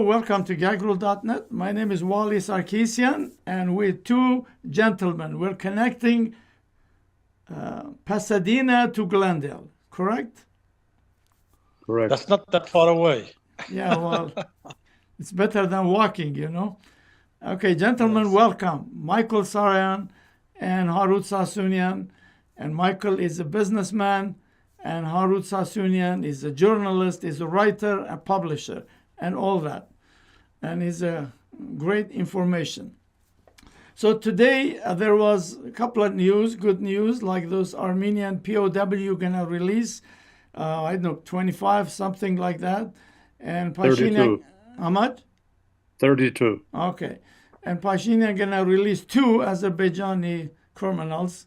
welcome to gagrul.net. My name is Wally Sarkeesian, and we're two gentlemen. We're connecting Pasadena to Glendale, correct? Correct. That's not that far away. Yeah, well, it's better than walking, you know. Okay, gentlemen, Yes. welcome. Michael Sarian and Harut Sassounian. And Michael is a businessman, and Harut Sassounian is a journalist, is a writer, a publisher, and all that. And is a great information. So today there was a couple of news, good news, like those Armenian POW gonna release, I don't know, 25, something like that. And Pashinyan, 32. how much? 32. Okay. And Pashinyan gonna release 2 Azerbaijani criminals.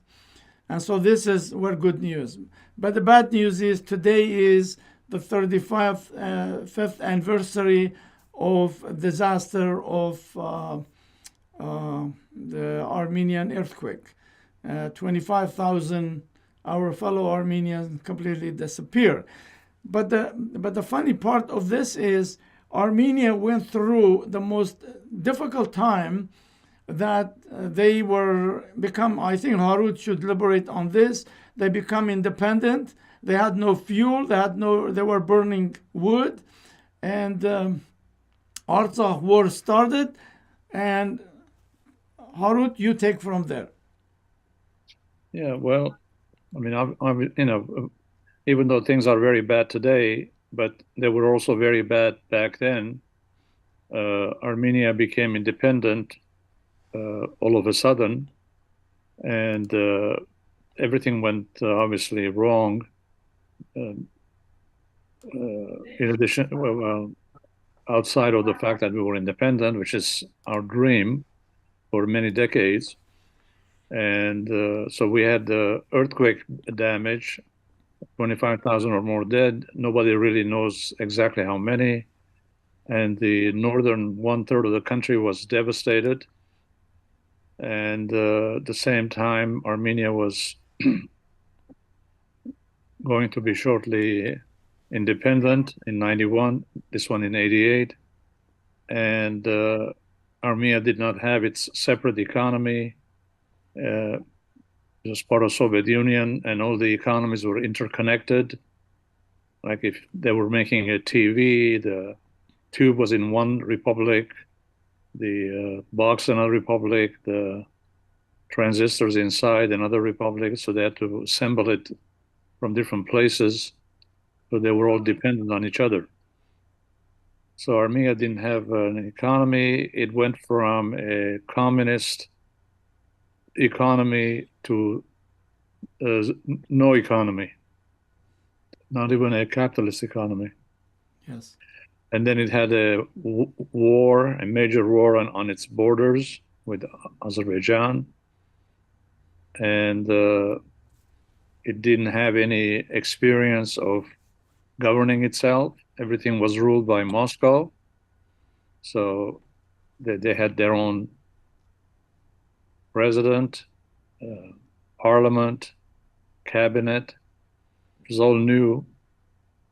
And so this is good news. But the bad news is today is the 35th anniversary of disaster of the Armenian earthquake. 25,000 our fellow Armenians completely disappeared. But the funny part of this is Armenia went through the most difficult time that they become, I think Harut should elaborate on this, they become independent, they had no fuel, they were burning wood, and Artsakh war started, and Harut, you take from there. Yeah, well, I mean, even though things are very bad today, but they were also very bad back then. Armenia became independent all of a sudden, and everything went obviously wrong. In addition, outside of the fact that we were independent, which is our dream for many decades, and so we had the earthquake damage, 25,000 or more dead. Nobody really knows exactly how many, and the northern 1/3 of the country was devastated. And at the same time, Armenia was going to be shortly independent in 91, this one in 88. And Armenia did not have its separate economy. It was part of Soviet Union, and all the economies were interconnected. Like if they were making a TV, the tube was in one republic, the box in another republic, the transistors inside another republic, so they had to assemble it from different places, so they were all dependent on each other. So Armenia didn't have an economy. It went from a communist economy to no economy, not even a capitalist economy. Yes. And then it had a major war on its borders with Azerbaijan. And it didn't have any experience of governing itself. Everything was ruled by Moscow. So they had their own president, parliament, cabinet. It was all new,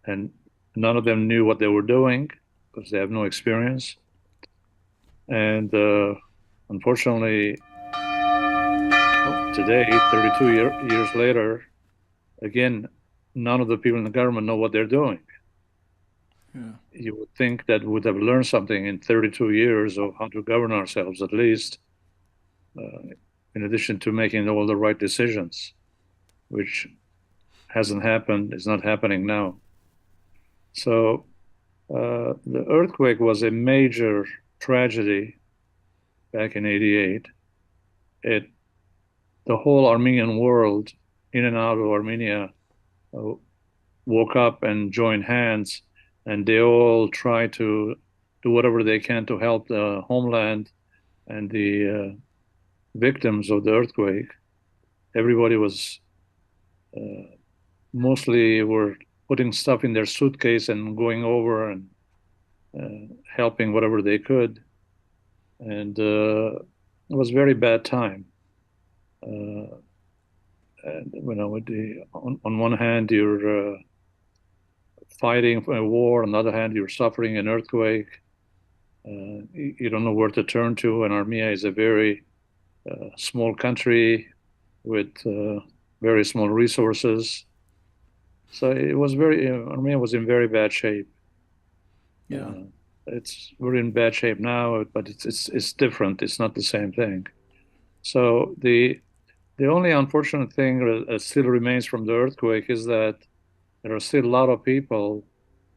and none of them knew what they were doing because they have no experience. And unfortunately, today, 32 years later, again, none of the people in the government know what they're doing. Yeah. You would think that we would have learned something in 32 years of how to govern ourselves, at least, in addition to making all the right decisions, which hasn't happened, is not happening now. So the earthquake was a major tragedy back in 88. The whole Armenian world, in and out of Armenia, woke up and joined hands, and they all try to do whatever they can to help the homeland and the victims of the earthquake. Everybody was mostly were putting stuff in their suitcase and going over and helping whatever they could. And it was a very bad time. And on one hand, you're fighting for a war, on the other hand, you're suffering an earthquake. You don't know where to turn to, and Armenia is a very small country with very small resources. So it was Armenia was in very bad shape. Yeah. We're in bad shape now, but it's different. It's not the same thing. So the only unfortunate thing that still remains from the earthquake is that there are still a lot of people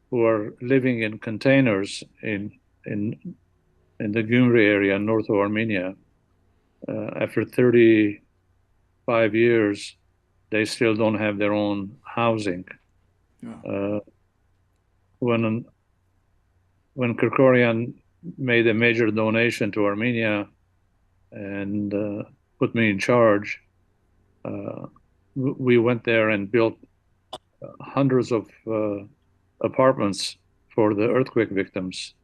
who are living in containers in the Gyumri area north of Armenia. After 35 years, they still don't have their own housing. Yeah. When Kerkorian made a major donation to Armenia and put me in charge, we went there and built hundreds of apartments for the earthquake victims,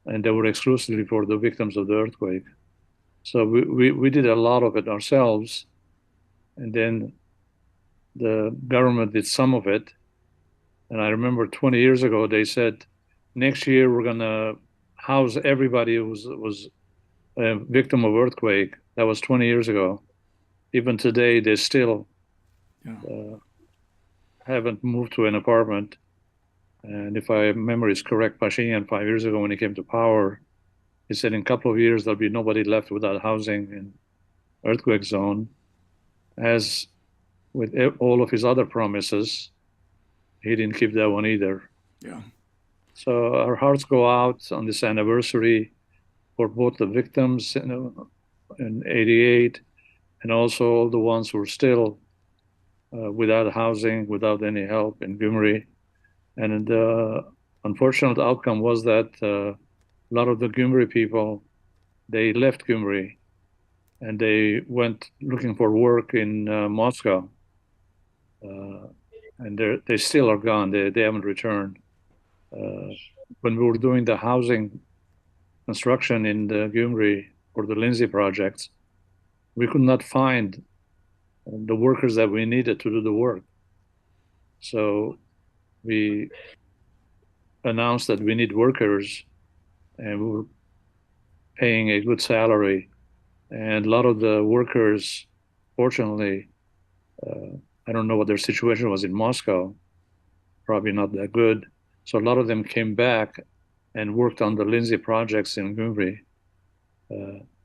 and they were exclusively for the victims of the earthquake. So we did a lot of it ourselves, and then the government did some of it. And I remember 20 years ago, they said, next year we're going to house everybody who was a victim of earthquake. That was 20 years ago. Even today, they still haven't moved to an apartment. And if my memory is correct, Pashinyan 5 years ago when he came to power, he said in a couple of years there'll be nobody left without housing in earthquake zone. As with all of his other promises, he didn't keep that one either. Yeah. So our hearts go out on this anniversary for both the victims in '88 and also all the ones who are still without housing, without any help in Gyumri. And the unfortunate outcome was that a lot of the Gyumri people, they left Gyumri and they went looking for work in Moscow. And they still are gone. They haven't returned. When we were doing the housing construction in the Gyumri for the Lindsay projects, we could not find the workers that we needed to do the work. So we announced that we need workers, and we were paying a good salary. And a lot of the workers, fortunately, I don't know what their situation was in Moscow, probably not that good. So a lot of them came back and worked on the Lindsay projects in Gyumri.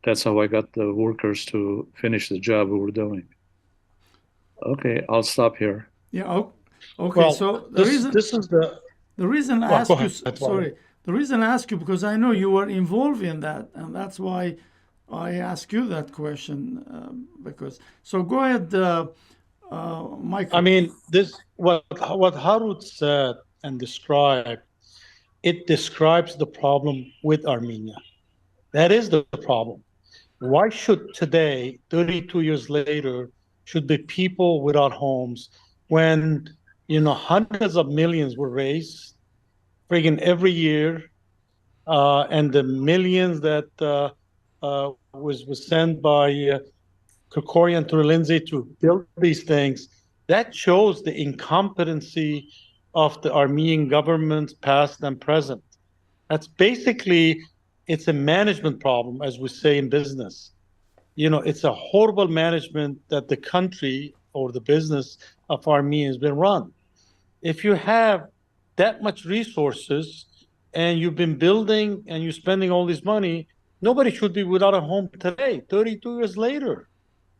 That's how I got the workers to finish the job we were doing. Okay, I'll stop here. Yeah. Okay. Well, So this is the reason I Well, ask go you, ahead, sorry, the reason I ask you because I know you were involved in that, and that's why I ask you that question. Because so go ahead, Michael. I mean, what Harut said and described, it describes the problem with Armenia. That is the problem. Why should today, 32 years later, should be people without homes when hundreds of millions were raised friggin' every year, and the millions that was sent by Kerkorian to Lindsay to build these things? That shows the incompetency of the Armenian government, past and present. That's basically, it's a management problem, as we say in business. It's a horrible management that the country or the business of Armenia has been run. If you have that much resources and you've been building and you're spending all this money, nobody should be without a home today, 32 years later.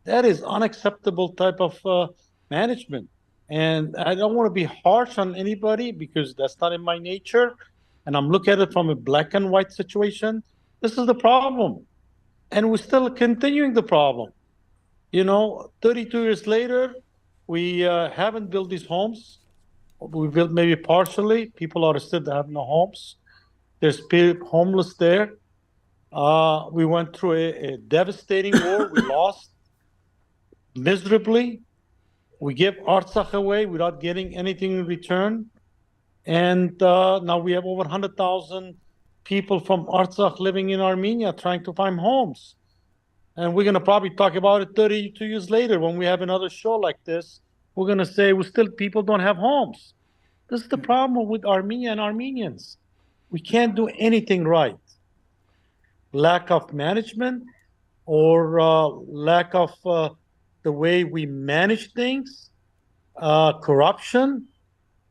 That is unacceptable type of management. And I don't want to be harsh on anybody because that's not in my nature. And I'm looking at it from a black and white situation. This is the problem. And we're still continuing the problem. 32 years later, we haven't built these homes. We built maybe partially. People are still have no homes. There's people homeless there. We went through a devastating war. We lost miserably. We give Artsakh away without getting anything in return. And now we have over 100,000 people from Artsakh living in Armenia trying to find homes. And we're going to probably talk about it 32 years later when we have another show like this. We're going to say people don't have homes. This is the problem with Armenia and Armenians. We can't do anything right. lack of management, or lack of the way we manage things, corruption,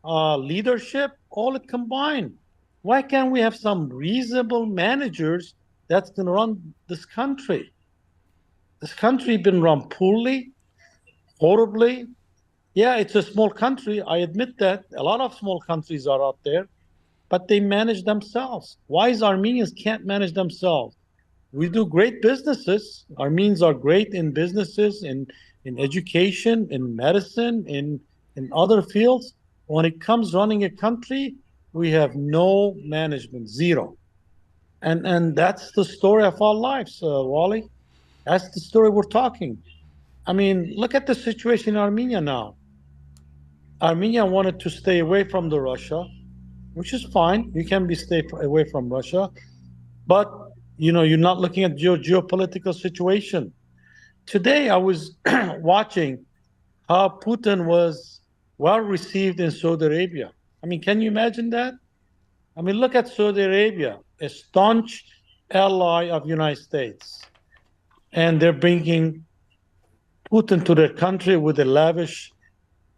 leadership, all it combined. Why can't we have some reasonable managers that's going to run this country? This country been run poorly, horribly. Yeah, it's a small country. I admit that. A lot of small countries are out there, but they manage themselves. Why is Armenians can't manage themselves? We do great businesses. Armenians are great in businesses, in education, in medicine, in other fields. When it comes running a country, we have no management, zero. And that's the story of our lives, Wally. That's the story we're talking. I mean, look at the situation in Armenia now. Armenia wanted to stay away from the Russia, which is fine. You can stay away from Russia, but you're not looking at geopolitical situation. Today, I was watching how Putin was well received in Saudi Arabia. I mean, can you imagine that? I mean, look at Saudi Arabia, a staunch ally of the United States, and they're bringing Putin to their country with a lavish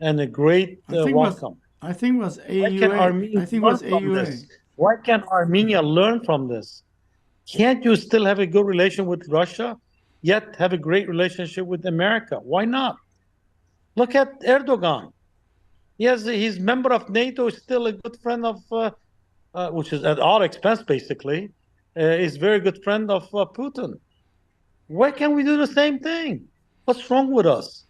and a great welcome. I think it was AUA. Why can Armenia learn from this? Why can Armenia learn from this? Can't you still have a good relation with Russia, yet have a great relationship with America? Why not? Look at Erdogan. Yes, he's member of NATO, is still a good friend of, which is at our expense, basically, is very good friend of Putin. Why can't we do the same thing? What's wrong with us?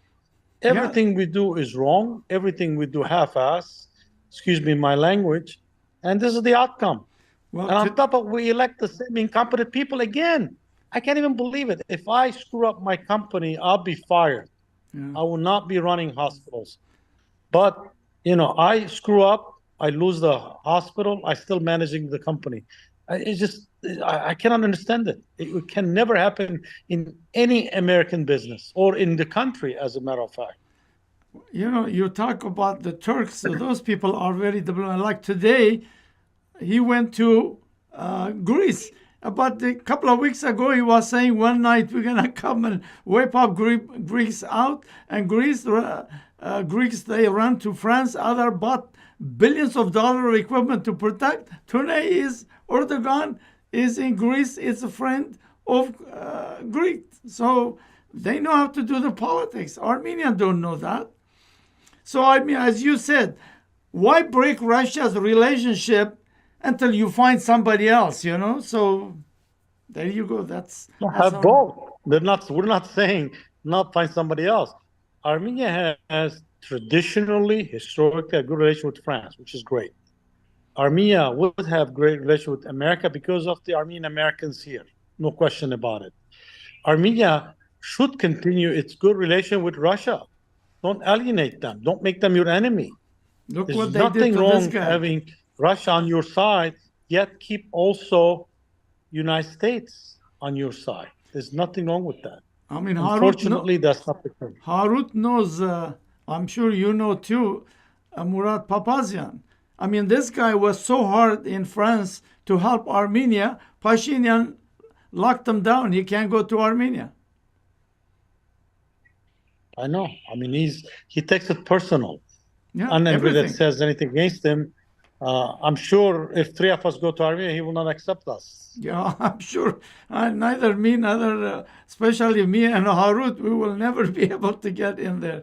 Everything we do is wrong. Everything we do half-ass. Excuse me, my language. And this is the outcome. Well, and on top of we elect the same incompetent people again. I can't even believe it. If I screw up my company, I'll be fired. I will not be running hospitals. But, I screw up, I lose the hospital, I still managing the company. I cannot understand it. It can never happen in any American business or in the country, as a matter of fact. You talk about the Turks, so those people are very diplomatic. Like today, he went to Greece. About a couple of weeks ago, he was saying one night we're going to come and wipe up Greece out. And Greeks, they ran to France. Other bought billions of dollars of equipment to protect. Today Erdogan is in Greece. It's a friend of Greeks. So they know how to do the politics. Armenians don't know that. So, I mean, as you said, why break Russia's relationship until you find somebody else, So there you go. That's have both. We're not saying not find somebody else. Armenia has traditionally, historically, a good relation with France, which is great. Armenia would have great relation with America because of the Armenian-Americans here. No question about it. Armenia should continue its good relation with Russia. Don't alienate them. Don't make them your enemy. Look There's what they nothing did to wrong this guy. having Russia on your side, yet keep also United States on your side. There's nothing wrong with that. I mean, unfortunately, that's not the case. Harut knows, I'm sure you know too, Murat Papazian. I mean, this guy was so hard in France to help Armenia. Pashinyan locked him down. He can't go to Armenia. I know. I mean, he takes it personal. Yeah, and anybody everything. that says anything against him, I'm sure if three of us go to Armenia, he will not accept us. Yeah, I'm sure. Neither me, neither, especially me and Harut, we will never be able to get in there.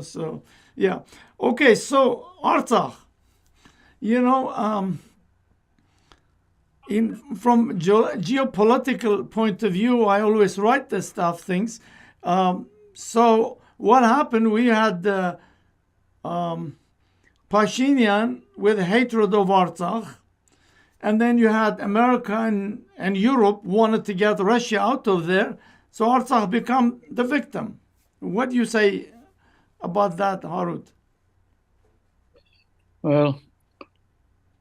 So, yeah. Okay, so Artsakh, from geopolitical point of view, I always write this things. So what happened? We had Pashinyan with hatred of Artsakh, and then you had America and Europe wanted to get Russia out of there. So Artsakh become the victim. What do you say about that, Harut? Well,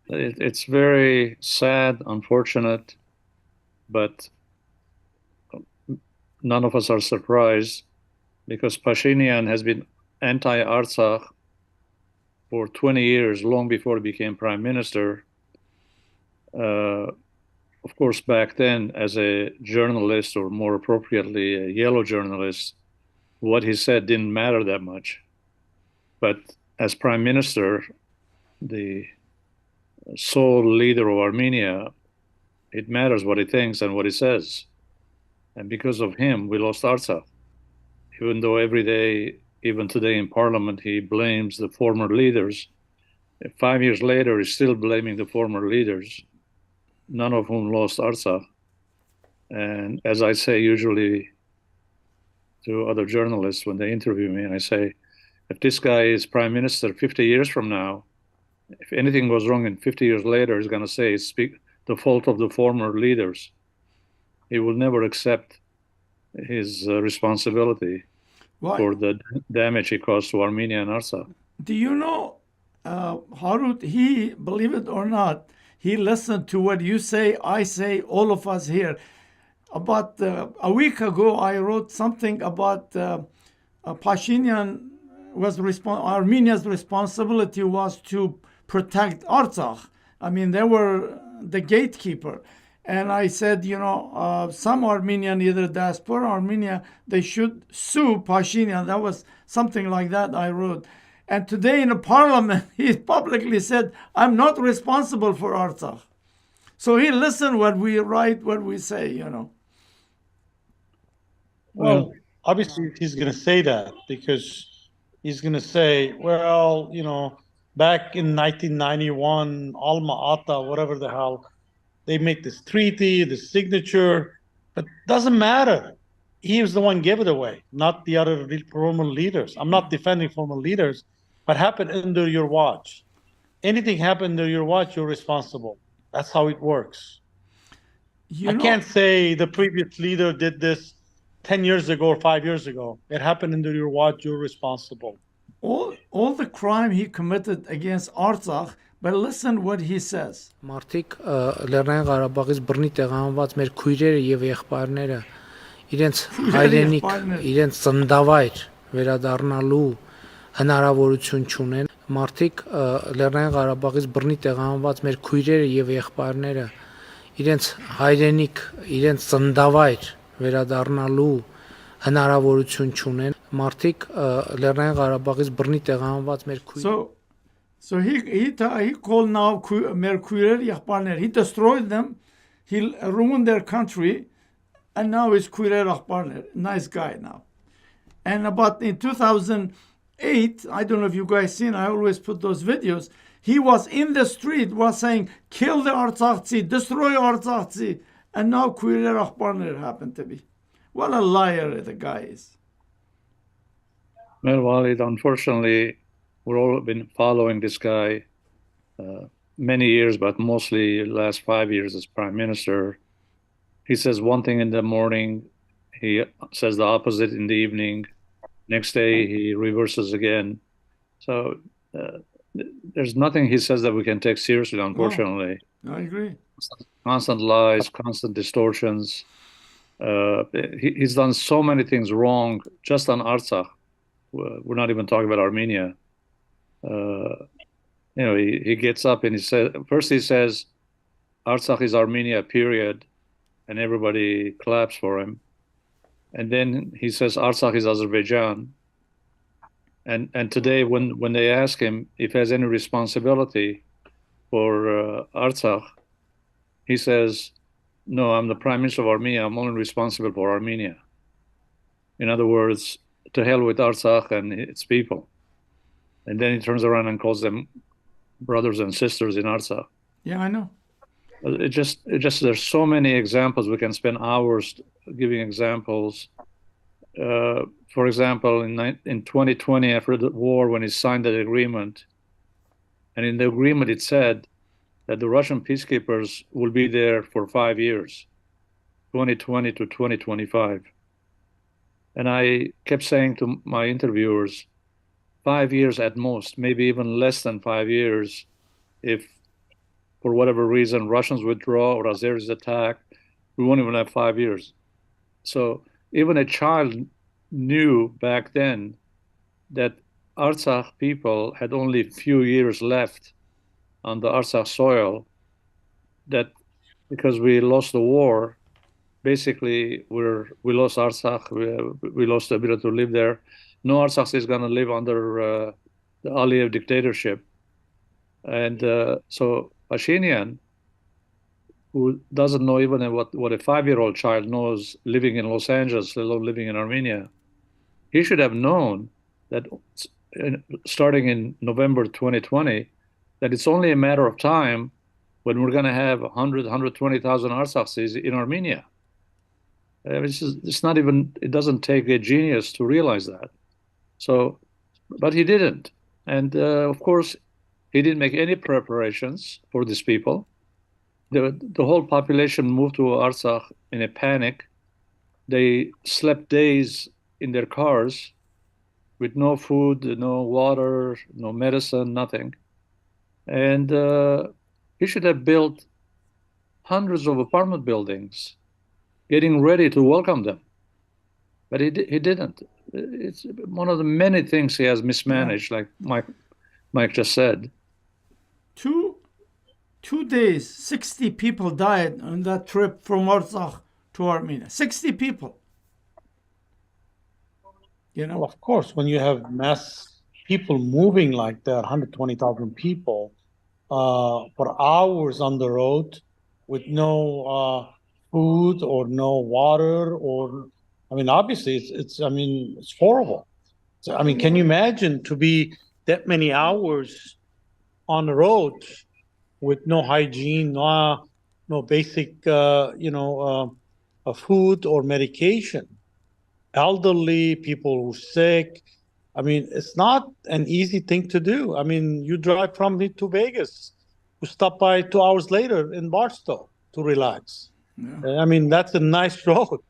it's very sad, unfortunate, but none of us are surprised because Pashinyan has been anti-Artsakh for 20 years, long before he became prime minister. of course, back then, as a journalist, or more appropriately, a yellow journalist, what he said didn't matter that much. But as prime minister, the sole leader of Armenia, it matters what he thinks and what he says. And because of him, we lost Artsakh. Even though every day, even today in parliament, he blames the former leaders, 5 years later, he's still blaming the former leaders, none of whom lost Artsakh. And as I say usually to other journalists when they interview me, I say, if this guy is prime minister 50 years from now, if anything goes wrong in 50 years later, he's going to say it's the fault of the former leaders. He will never accept his responsibility for the damage he caused to Armenia and Artsakh. Do you know, Harut, he, believe it or not, he listened to what you say, I say, all of us here. About a week ago, I wrote something about Pashinyan Armenia's responsibility was to protect Artsakh. I mean, they were the gatekeeper. And I said, some Armenian, either diaspora Armenia, they should sue Pashinyan. That was something like that I wrote. And today in the parliament, he publicly said, I'm not responsible for Artsakh. So he listened what we write, what we say, Well, obviously he's going to say that because he's going to say, well, back in 1991, Alma Ata, whatever the hell, they make this treaty, this signature, but doesn't matter. He was the one gave it away, not the other former leaders. I'm not defending former leaders, but happened under your watch. Anything happened under your watch, you're responsible. That's how it works. I can't say the previous leader did this 10 years ago or 5 years ago. It happened under your watch, you're responsible. All the crime he committed against Artsakh, but listen what he says. Մարդիկ Լեռնային Ղարաբաղից բռնի տեղահանված մեր քույրերը եւ եղբայրները իրենց հայրենիք, իրենց ծննդավայր վերադառնալու հնարավորություն չունեն։ Մարդիկ Լեռնային Ղարաբաղից բռնի տեղահանված մեր քույրերը եւ եղբայրները իրենց հայրենիք, իրենց ծննդավայր վերադառնալու հնարավորություն չունեն։ Մարդիկ Լեռնային Ղարաբաղից բռնի տեղահանված մեր քույրերը So he called now Merkurer Yahparner. He destroyed them. He ruined their country. And now he's Kurer Yahparner. Nice guy now. And about in 2008, I don't know if you guys seen, I always put those videos. He was in the street, was saying, kill the Artsakh, destroy Artsakh. And now Kurer Yahparner happened to be. What a liar the guy is. Well, Walid, unfortunately, we've all been following this guy many years, but mostly last 5 years as prime minister. He says one thing in the morning, he says the opposite in the evening. Next day, he reverses again. So there's nothing he says that we can take seriously, unfortunately. No, I agree. Constant lies, constant distortions. He's done so many things wrong just on Artsakh. We're not even talking about Armenia. He gets up and he says, Artsakh is Armenia, period, and everybody claps for him. And then he says Artsakh is Azerbaijan. And today, when they ask him if he has any responsibility for Artsakh, he says, no, I'm the prime minister of Armenia. I'm only responsible for Armenia. In other words, to hell with Artsakh and its people. And then he turns around and calls them brothers and sisters in Artsakh. Yeah, I know. It just there's so many examples. We can spend hours giving examples. For example, in 2020, after the war, when he signed the agreement, and in the agreement it said that the Russian peacekeepers will be there for 5 years, 2020 to 2025. And I kept saying to my interviewers, 5 years at most, maybe even less than 5 years, if for whatever reason Russians withdraw or Azeris attack, we won't even have 5 years. So even a child knew back then that Artsakh people had only a few years left on the Artsakh soil, that because we lost the war. Basically, we lost Artsakh. We lost the ability to live there. No Artsakh is going to live under the Aliyev dictatorship. And so Pashinyan, who doesn't know even what a 5-year-old child knows living in Los Angeles, let alone living in Armenia, he should have known that starting in November 2020, that it's only a matter of time when we're going to have 100, 120,000 Artsakhs in Armenia. It's not even, it doesn't take a genius to realize that. So, but he didn't. And of course, he didn't make any preparations for these people. The whole population moved to Artsakh in a panic. They slept days in their cars with no food, no water, no medicine, nothing. And he should have built hundreds of apartment buildings, getting ready to welcome them. But he didn't. It's one of the many things he has mismanaged, like Mike just said. 2 days, 60 people died on that trip from Artsakh to Armenia. 60 people. You know, Well, of course, when you have mass people moving like that, 120,000 people, for hours on the road with no food or no water, or, I mean, obviously it's horrible. So, I mean, can you imagine to be that many hours on the road with no hygiene, no basic, food or medication? Elderly, people who are sick. I mean, it's not an easy thing to do. I mean, you drive from here to Vegas, you stop by 2 hours later in Barstow to relax. Yeah. I mean, that's a nice road.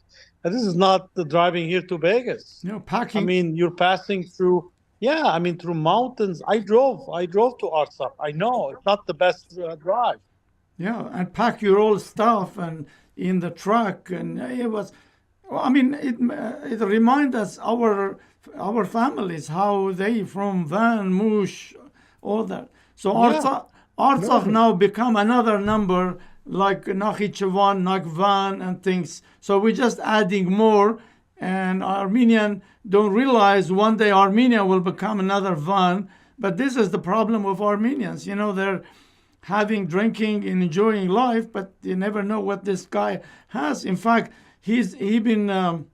And this is not the driving here to Vegas. You know, packing. I mean, you're passing through, through mountains. I drove to Artsakh. I know it's not the best drive. Yeah, and pack your old stuff and in the truck, and it was. I mean, it reminds us our families how they from Van, Mush, all that. So Artsakh now become another number like Nakhichevan, Nakvan, and things. So we're just adding more, and Armenian don't realize one day Armenia will become another Van. But this is the problem of Armenians. You know, they're having drinking and enjoying life, but you never know what this guy has. In fact, he's been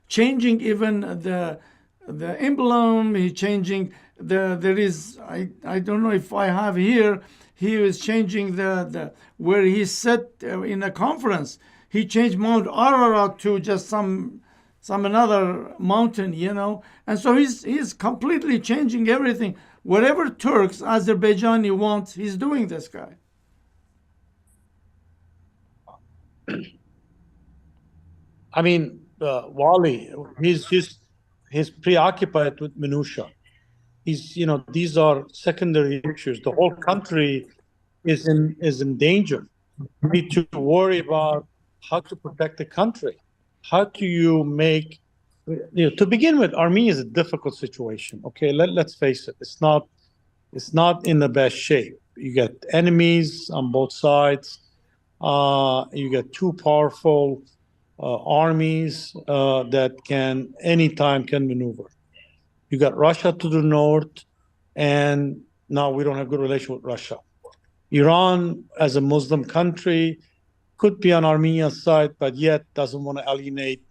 changing even the emblem. He's changing there is I don't know if I have here. He is changing the where he sat in a conference. He changed Mount Ararat to just some another mountain, you know. And so he's completely changing everything. Whatever Turks, Azerbaijani wants, he's doing, this guy. I mean, Wally, he's preoccupied with minutia. These are secondary issues. The whole country is in danger. You need to worry about how to protect the country. How do you make, to begin with, Armenia is a difficult situation. Okay, let's face it. It's not in the best shape. You got enemies on both sides. You got two powerful armies that anytime can maneuver. You got Russia to the north, and now we don't have good relation with Russia. Iran, as a Muslim country, could be on Armenia's side, but yet doesn't want to alienate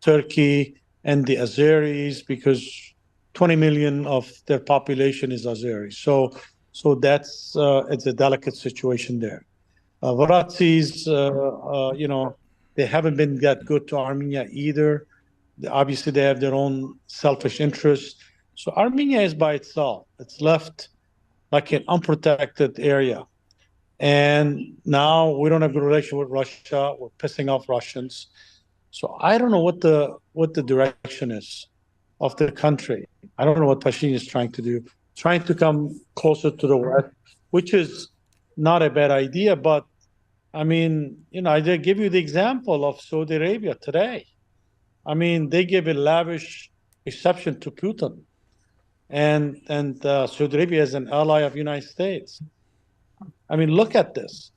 Turkey and the Azeris, because 20 million of their population is Azeris. So that's it's a delicate situation there. Varatsis, they haven't been that good to Armenia either. Obviously, they have their own selfish interests. So Armenia is by itself. It's left like an unprotected area. And now we don't have a good relation with Russia. We're pissing off Russians. So I don't know what the direction is of the country. I don't know what Pashinyan is trying to do. Trying to come closer to the West, which is not a bad idea. But I mean, I did give you the example of Saudi Arabia today. I mean, they gave a lavish reception to Putin, and Saudi Arabia is an ally of the United States. I mean, look at this.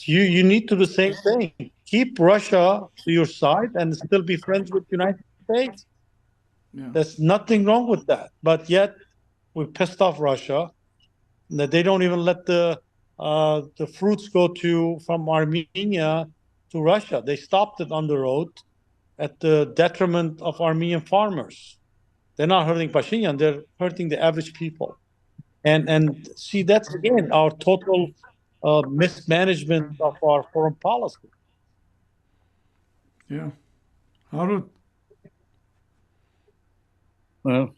You need to do the same thing. Keep Russia to your side and still be friends with the United States. Yeah. There's nothing wrong with that. But yet we pissed off Russia. That they don't even let the fruits go from Armenia to Russia. They stopped it on the road at the detriment of Armenian farmers. They're not hurting Pashinyan, they're hurting the average people. And see, that's again our total mismanagement of our foreign policy. Yeah. Harut. Well,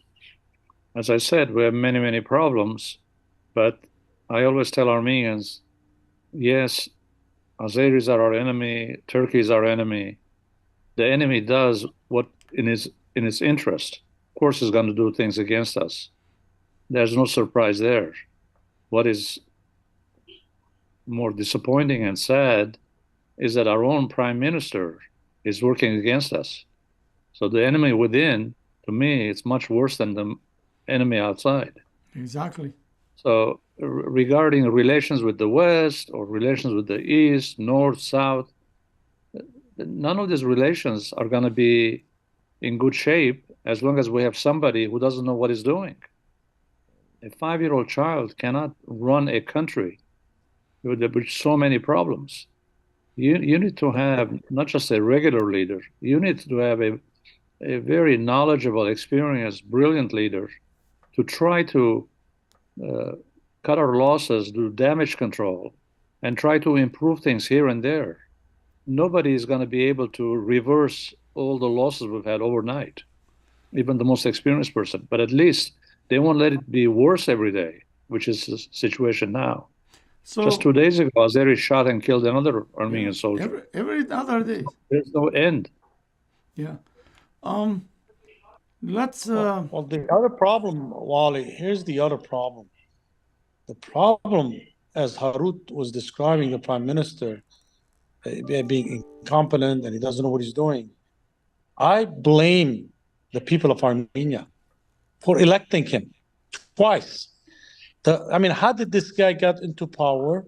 as I said, we have many, many problems, but I always tell Armenians, yes, Azeris are our enemy, Turkey is our enemy. The enemy does what in its interest. Of course, is going to do things against us. There's no surprise there. What is more disappointing and sad is that our own prime minister is working against us. So the enemy within, to me, it's much worse than the enemy outside. Exactly. So regarding relations with the West or relations with the East, North, South, none of these relations are going to be in good shape as long as we have somebody who doesn't know what he's doing. A 5-year-old child cannot run a country with so many problems. You need to have not just a regular leader, you need to have a very knowledgeable, experienced, brilliant leader to try to cut our losses, do damage control, and try to improve things here and there. Nobody is going to be able to reverse all the losses we've had overnight, even the most experienced person. But at least they won't let it be worse every day, which is the situation now. So just 2 days ago, Azeri shot and killed another Armenian soldier. Every other day. There's no end. Yeah. Let's. Well, the other problem, Wally, here's the other problem. The problem, as Harut was describing the prime minister being incompetent and he doesn't know what he's doing, I blame the people of Armenia for electing him twice. How did this guy get into power?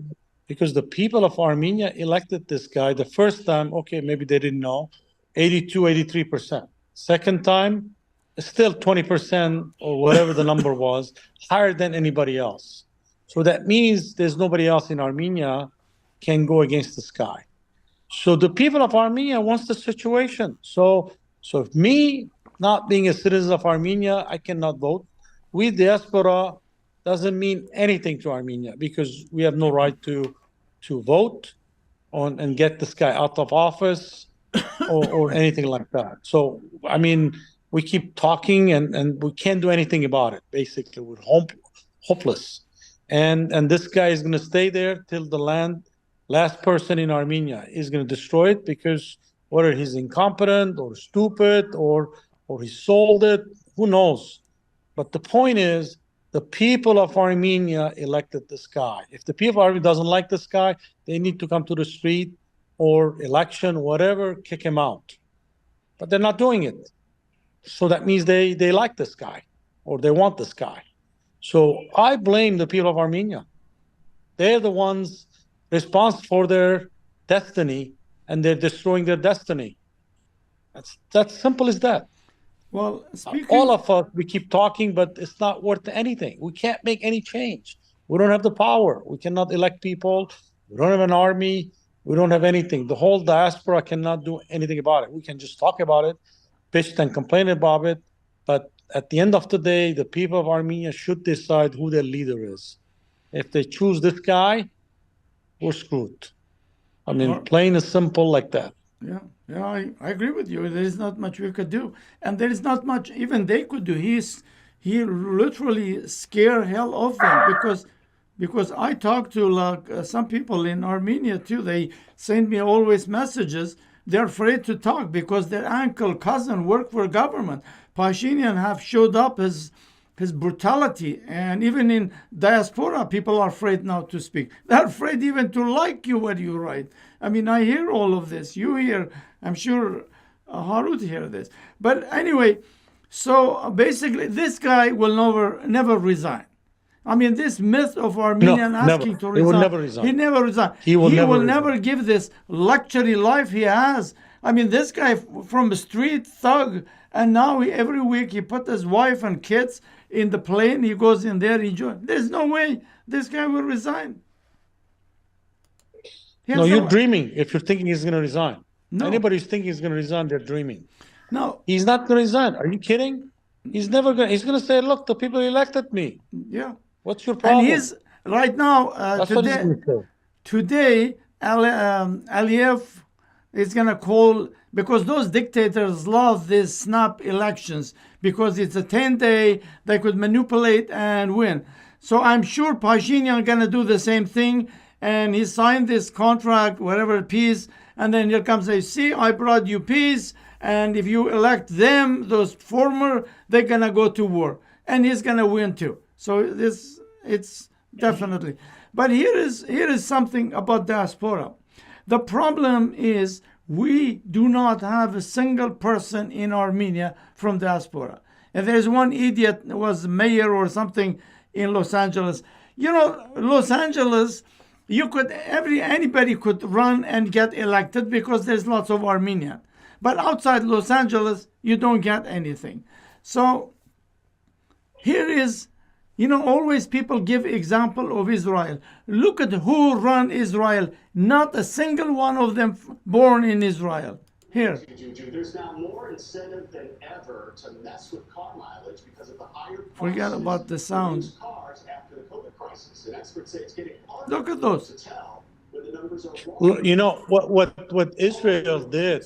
Because the people of Armenia elected this guy the first time, okay, maybe they didn't know, 82, 83%. Second time, still 20% or whatever the number was, higher than anybody else. So that means there's nobody else in Armenia can go against this guy. So the people of Armenia wants the situation. So if me not being a citizen of Armenia, I cannot vote. We diaspora doesn't mean anything to Armenia because we have no right to vote on and get this guy out of office or anything like that. So, we keep talking and we can't do anything about it. Basically, we're hopeless. And this guy is going to stay there till the last person in Armenia is going to destroy it because whether he's incompetent or stupid or he sold it, who knows? But the point is, the people of Armenia elected this guy. If the people of Armenia doesn't like this guy, they need to come to the street or election, whatever, kick him out. But they're not doing it. So that means they like this guy or they want this guy. So I blame the people of Armenia. They're the ones responsible for their destiny and they're destroying their destiny. That's simple as that. Well, all of us, we keep talking, but it's not worth anything. We can't make any change. We don't have the power. We cannot elect people. We don't have an army. We don't have anything. The whole diaspora cannot do anything about it. We can just talk about it, bitch and complain about it. But at the end of the day, the people of Armenia should decide who their leader is. If they choose this guy, we're screwed. Plain and simple like that. Yeah, I agree with you. There is not much we could do, and there is not much even they could do. He literally scare hell of them because I talk to some people in Armenia too. They send me always messages. They're afraid to talk because their uncle, cousin work for government. Pashinyan have showed up his brutality, and even in diaspora, people are afraid now to speak. They're afraid even to like you when you write. I hear all of this. You hear, I'm sure Harut hear this. But anyway, so basically, this guy will never resign. I mean, this myth of No, Armenian never. asking to He will resign, never resign. he never resign. He will never resign. never give this luxury life he has. I mean, this guy from a street thug, and now every week he put his wife and kids in the plane. He goes in there, enjoy. There's no way this guy will resign. No, you're dreaming if you're thinking he's going to resign. No. Anybody who's thinking he's going to resign, they're dreaming. No. He's not going to resign. Are you kidding? He's never going. He's going to say, "Look, the people elected me. Yeah. What's your problem?" And he's right now That's what he's today. going to say. Today, Aliyev is going to call, because those dictators love these snap elections because it's a 10-day, they could manipulate and win. So I'm sure Pashinyan going to do the same thing, and he signed this contract, whatever, peace, and then he'll come say, see, I brought you peace, and if you elect them, those former, they're going to go to war, and he's going to win too. So it's definitely. But here is something about diaspora. The problem is we do not have a single person in Armenia from diaspora. And there's one idiot who was mayor or something in Los Angeles. You know, Los Angeles, anybody could run and get elected because there's lots of Armenian. But outside Los Angeles, you don't get anything. So here is, you know, always people give example of Israel. Look at who run Israel. Not a single one of them born in Israel. Here. There's now more incentive than ever to mess with car mileage because of the higher prices. Forget about the sound. Cars after the COVID crisis. And experts say it's getting harder Look at those. to tell when the numbers are wrong. Well, you know what Israel did,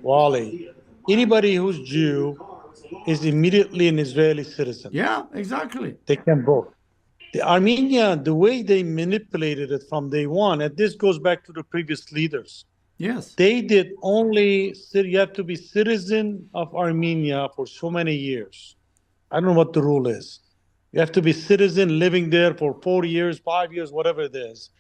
Wally. Anybody who's Jew is immediately an Israeli citizen. Yeah, exactly. They can vote. The Armenia, the way they manipulated it from day one, and this goes back to the previous leaders. Yes. They did only, you have to be citizen of Armenia for so many years. I don't know what the rule is. You have to be citizen living there for 4 years, 5 years, whatever it is,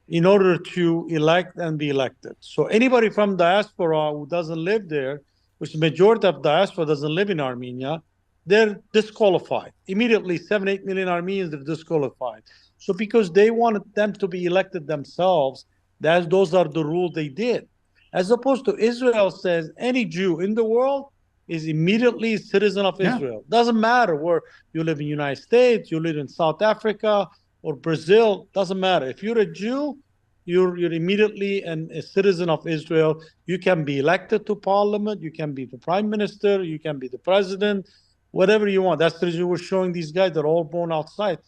in order to elect and be elected. So anybody from diaspora who doesn't live there, which the majority of diaspora doesn't live in Armenia, they're disqualified. Immediately, 7-8 million Armenians are disqualified. So because they wanted them to be elected themselves, those are the rules they did. As opposed to Israel says any Jew in the world is immediately a citizen of Israel. Doesn't matter where you live in the United States, you live in South Africa or Brazil, doesn't matter. If you're a Jew, you're immediately a citizen of Israel. You can be elected to parliament, you can be the prime minister, you can be the president, whatever you want. That's the reason we're showing these guys, they're all born outside.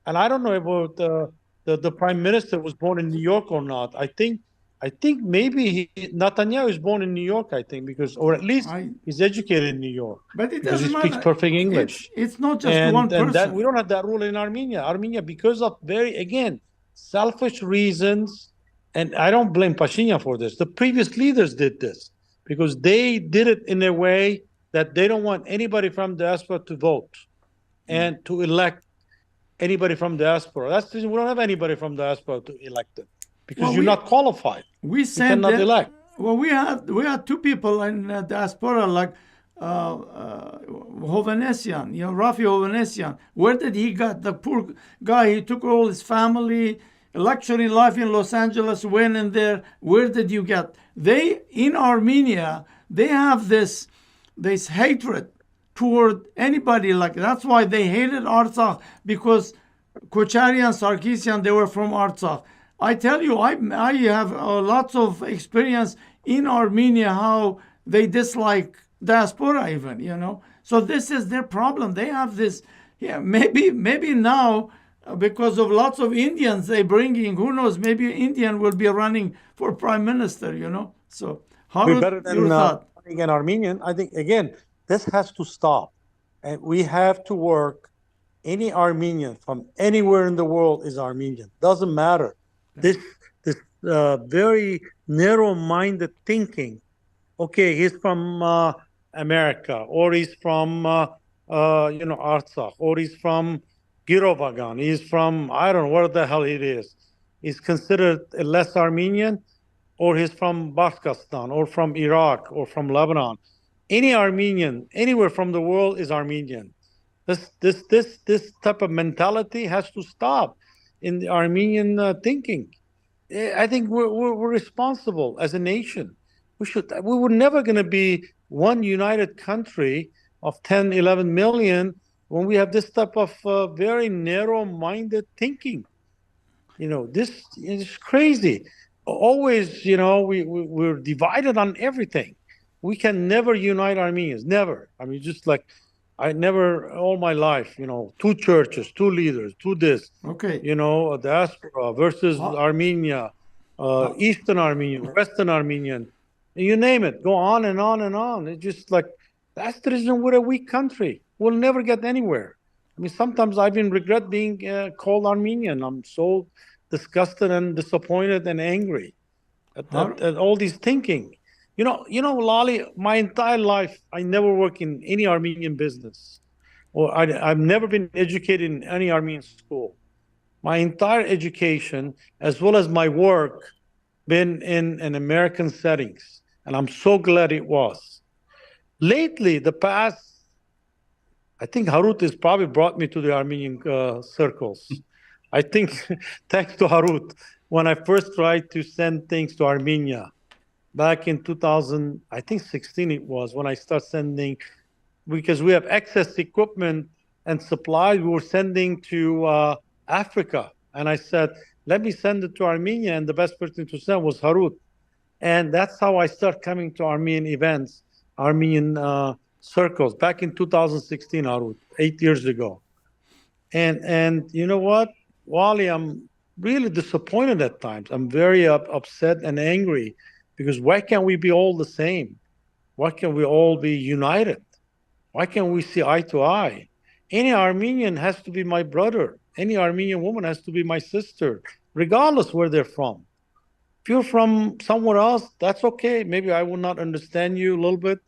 And I don't know about the prime minister was born in New York or not. I think maybe Netanyahu is born in New York, I think, or at least he's educated in New York. But it because doesn't he speaks matter. perfect English. It's not just one person. We don't have that rule in Armenia. Armenia, because of selfish reasons, and I don't blame Pashinyan for this. The previous leaders did this because they did it in a way that they don't want anybody from diaspora to vote and to elect anybody from diaspora. That's the reason we don't have anybody from diaspora to elect it because you're not qualified. We cannot elect. Well, we had two people in diaspora like Hovhannisyan, Rafi Hovhannisyan. Where did he got the poor guy? He took all his family, luxury life in Los Angeles, went in there. Where did you get? They in Armenia, they have this hatred toward anybody like that's why they hated Artsakh, because Kocharian, Sarkeesian, they were from Artsakh. I tell you, I have lots of experience in Armenia how they dislike diaspora even, So this is their problem. They have this, maybe now because of lots of Indians they bringing, who knows, maybe Indian will be running for prime minister, So how we're better than your thought? An Armenian. I think, again, this has to stop. And we have to work. Any Armenian from anywhere in the world is Armenian. Doesn't matter. This very narrow-minded thinking. Okay, he's from America, or he's from Artsakh, or he's from Girovagan. He's from, I don't know where the hell it is. He's considered a less Armenian, or he's from Bashkortostan, or from Iraq, or from Lebanon. Any Armenian, anywhere from the world is Armenian. This type of mentality has to stop in the Armenian thinking. I think we're responsible as a nation. We were never going to be one united country of 10, 11 million when we have this type of very narrow-minded thinking. This is crazy. Always, we're divided on everything. We can never unite Armenians, never. I mean, just like I never, all my life, two churches, two leaders, two this. Okay. A diaspora versus Armenia, Eastern Armenian, Western Armenian, you name it. Go on and on and on. It's just like, that's the reason we're a weak country. We'll never get anywhere. I mean, sometimes I even regret being called Armenian. I'm so disgusted and disappointed and angry at all these thinking. Lali, my entire life, I never worked in any Armenian business, or I've never been educated in any Armenian school. My entire education, as well as my work, been in an American settings, and I'm so glad it was. Lately, the past, I think Harut has probably brought me to the Armenian circles. I think, thanks to Harut, when I first tried to send things to Armenia, back in 2000, I think 16 it was, when I started sending, because we have excess equipment and supplies, we were sending to Africa. And I said, let me send it to Armenia, and the best person to send was Harut. And that's how I started coming to Armenian events, Armenian circles, back in 2016, Harut, 8 years ago. And you know what, Wally, I'm really disappointed at times. I'm very upset and angry, because why can't we be all the same? Why can't we all be united? Why can't we see eye to eye? Any Armenian has to be my brother. Any Armenian woman has to be my sister, regardless where they're from. If you're from somewhere else, that's okay. Maybe I will not understand you a little bit,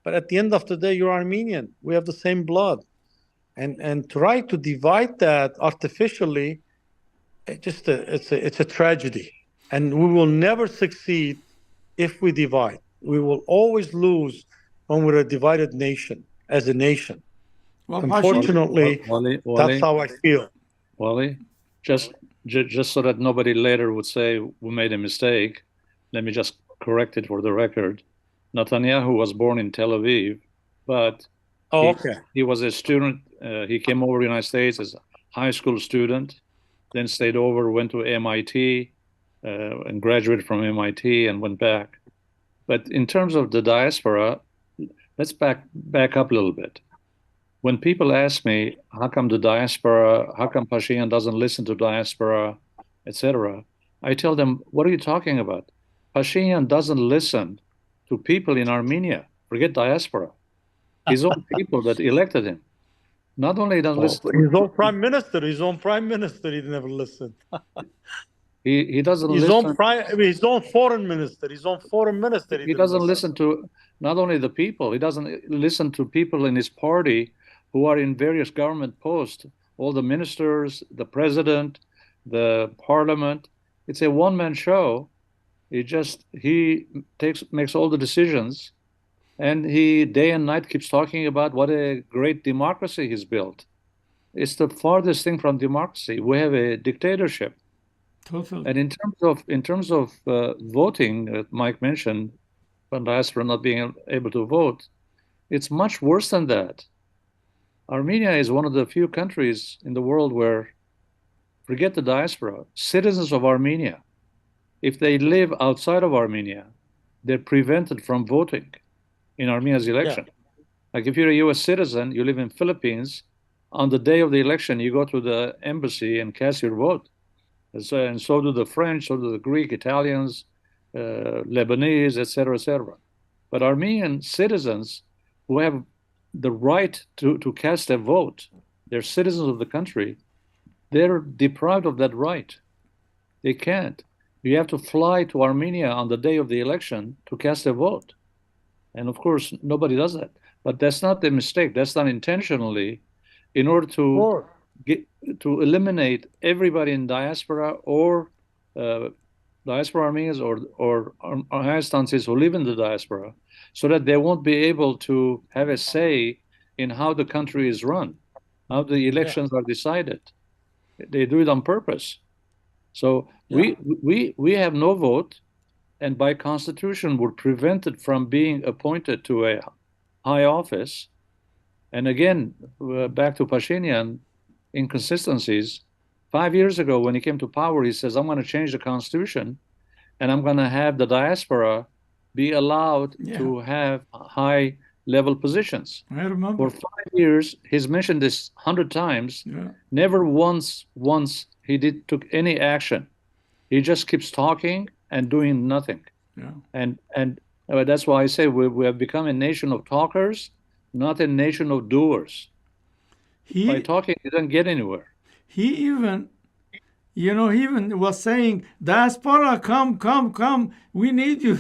but at the end of the day, you're Armenian. We have the same blood. And try to divide that artificially, it's a tragedy. And we will never succeed if we divide. We will always lose when we're a divided nation, as a nation. Well, unfortunately, Wally, that's how I feel. Wally, just so that nobody later would say we made a mistake, let me just correct it for the record. Netanyahu was born in Tel Aviv, but he was a student. He came over to the United States as a high school student, then stayed over, went to MIT, and graduated from MIT and went back. But in terms of the diaspora, let's back up a little bit. When people ask me, how come the diaspora, how come Pashinyan doesn't listen to diaspora, etc., I tell them, what are you talking about? Pashinyan doesn't listen to people in Armenia. Forget diaspora. His own people that elected him. Not only doesn't listen to his own prime minister, he never listened. He doesn't listen. His own foreign minister, He doesn't listen to not only the people, he doesn't listen to people in his party who are in various government posts, all the ministers, the president, the parliament. It's a one-man show. He makes all the decisions, and he day and night keeps talking about what a great democracy he's built. It's the farthest thing from democracy. We have a dictatorship. Totally. And in terms of voting, Mike mentioned, from diaspora not being able to vote, it's much worse than that. Armenia is one of the few countries in the world where, forget the diaspora, citizens of Armenia, if they live outside of Armenia, they're prevented from voting in Armenia's election. Yeah. Like if you're a US citizen, you live in Philippines, on the day of the election, you go to the embassy and cast your vote. And so do the French, so do the Greek, Italians, Lebanese, etc., etc. But Armenian citizens who have the right to cast a vote, they're citizens of the country, they're deprived of that right. They can't. You have to fly to Armenia on the day of the election to cast a vote. And of course, nobody does that. But that's not the mistake. That's done intentionally in order to eliminate everybody in diaspora or diaspora Armenians or Armenians who live in the diaspora, so that they won't be able to have a say in how the country is run. how the elections are decided. They do it on purpose. So we have no vote, and by constitution we're prevented from being appointed to a high office. And again, back to Pashinyan, inconsistencies. 5 years ago, when he came to power, he says, I'm going to change the constitution, and I'm going to have the diaspora be allowed to have high-level positions. I remember. For 5 years, he's mentioned this 100 times. Yeah. Never once he took any action. He just keeps talking and doing nothing. Yeah. And that's why I say we have become a nation of talkers, not a nation of doers. By talking, you don't get anywhere. He even was saying, diaspora, come, we need you.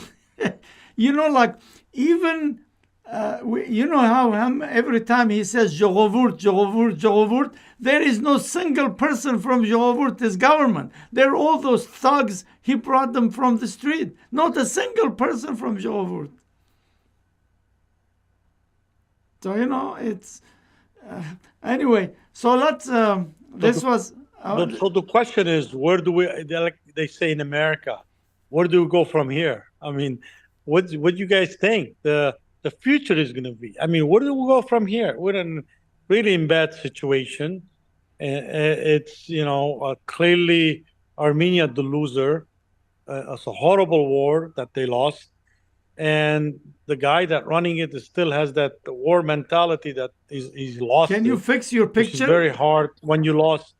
Like even, how every time he says Jogovurt, there is no single person from Jogovurt's government. They're all those thugs. He brought them from the street. Not a single person from Jogovurt. So, it's... anyway, so let's... this was... so the question is, where do we... Like they say in America, where do we go from here? I mean, what do you guys think the future is going to be? I mean, where do we go from here? We're really in bad situation. It's, clearly Armenia the loser. It's a horrible war that they lost. And the guy that running it still has that war mentality that he's lost. Can you fix your picture? It's very hard. When you lost